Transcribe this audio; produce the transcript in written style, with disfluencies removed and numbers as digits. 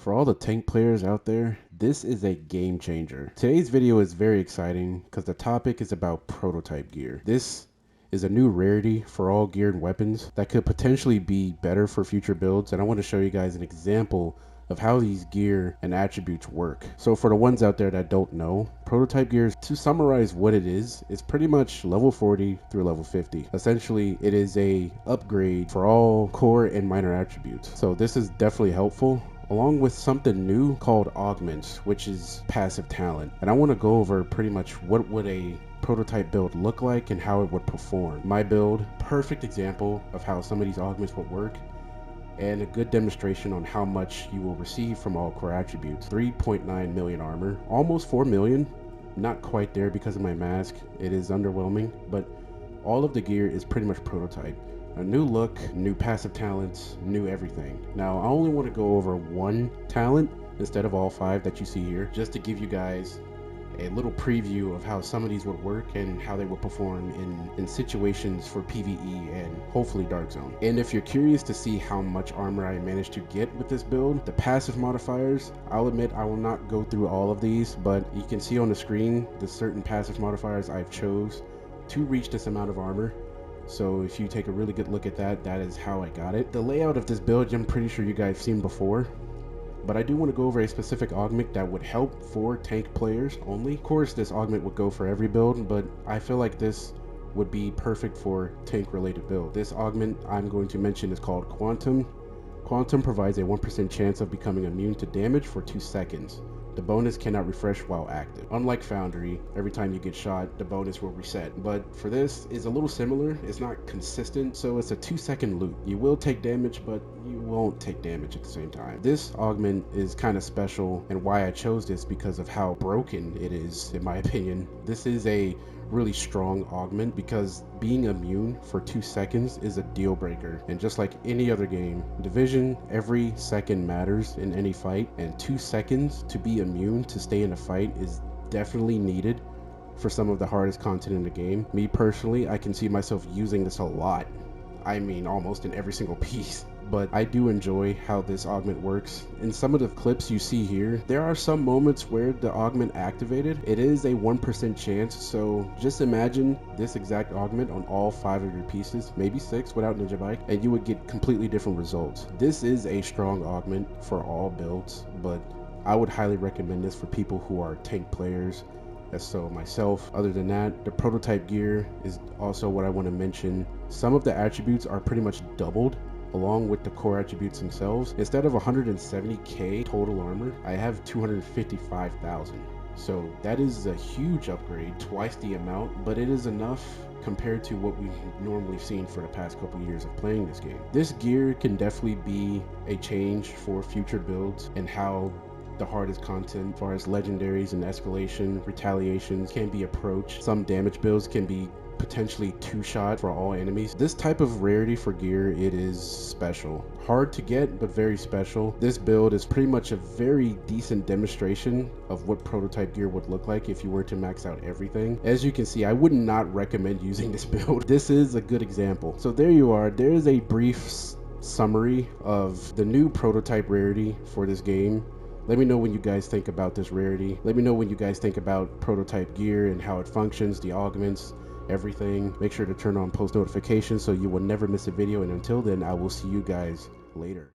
For all the tank players out there, this is a game changer. Today's video is very exciting because the topic is about prototype gear. This is a new rarity for all geared weapons that could potentially be better for future builds, and I want to show you guys an example of how these gear and attributes work. So for the ones out there that don't know, prototype gear, to summarize what it is pretty much level 40 through level 50. Essentially, it is a upgrade for all core and minor attributes. So this is definitely helpful, along with something new called augments, which is passive talent. And I want to go over pretty much what would a prototype build look like and how it would perform. My build, perfect example of how some of these augments would work, and a good demonstration on how much you will receive from all core attributes. 3.9 million armor, almost 4 million, not quite there because of my mask. It is underwhelming, but all of the gear is pretty much prototype. A new look, new passive talents, new everything. Now, I only want to go over one talent instead of all 5 that you see here, just to give you guys a little preview of how some of these would work and how they would perform in situations for PvE and hopefully Dark Zone. And if you're curious to see how much armor I managed to get with this build, the passive modifiers, I'll admit I will not go through all of these, but you can see on the screen the certain passive modifiers I've chose to reach this amount of armor. So if you take a really good look at that, that is how I got it. The layout of this build, I'm pretty sure you guys have seen before, but I do want to go over a specific augment that would help for tank players only. Of course, this augment would go for every build, but I feel like this would be perfect for tank related build. This augment I'm going to mention is called Quantum. Quantum provides a 1% chance of becoming immune to damage for 2 seconds. The bonus cannot refresh while active. Unlike Foundry, every time you get shot, the bonus will reset. But for this, it's a little similar. It's not consistent, so it's a 2-second loop. You will take damage, but you won't take damage at the same time. This augment is kind of special, and why I chose this because of how broken it is, in my opinion. This is a really strong augment because being immune for 2 seconds is a deal breaker. And just like any other game, Division, every second matters in any fight, and 2 seconds to be immune to stay in a fight is definitely needed for some of the hardest content in the game. Me personally, I can see myself using this a lot. I mean, almost in every single piece. But I do enjoy how this augment works. In some of the clips you see here, there are some moments where the augment activated. It is a 1% chance, so just imagine this exact augment on all 5 of your pieces, maybe 6 without Ninja Bike, and you would get completely different results. This is a strong augment for all builds, but I would highly recommend this for people who are tank players, as so myself. Other than that, the prototype gear is also what I want to mention. Some of the attributes are pretty much doubled along with the core attributes themselves. Instead of 170k total armor, I have 255,000. So that is a huge upgrade, twice the amount, but it is enough compared to what we've normally seen for the past couple years of playing this game. This gear can definitely be a change for future builds and how the hardest content, as far as legendaries and escalation, retaliations, can be approached. Some damage builds can be potentially 2-shot for all enemies. This type of rarity for gear, it is special. Hard to get, but very special. This build is pretty much a very decent demonstration of what prototype gear would look like if you were to max out everything. As you can see, I would not recommend using this build. This is a good example. So there you are. There is a brief summary of the new prototype rarity for this game. Let me know when you guys think about this rarity. Let me know when you guys think about prototype gear and how it functions, the augments, everything. Make sure to turn on post notifications so you will never miss a video, and until then, I will see you guys later.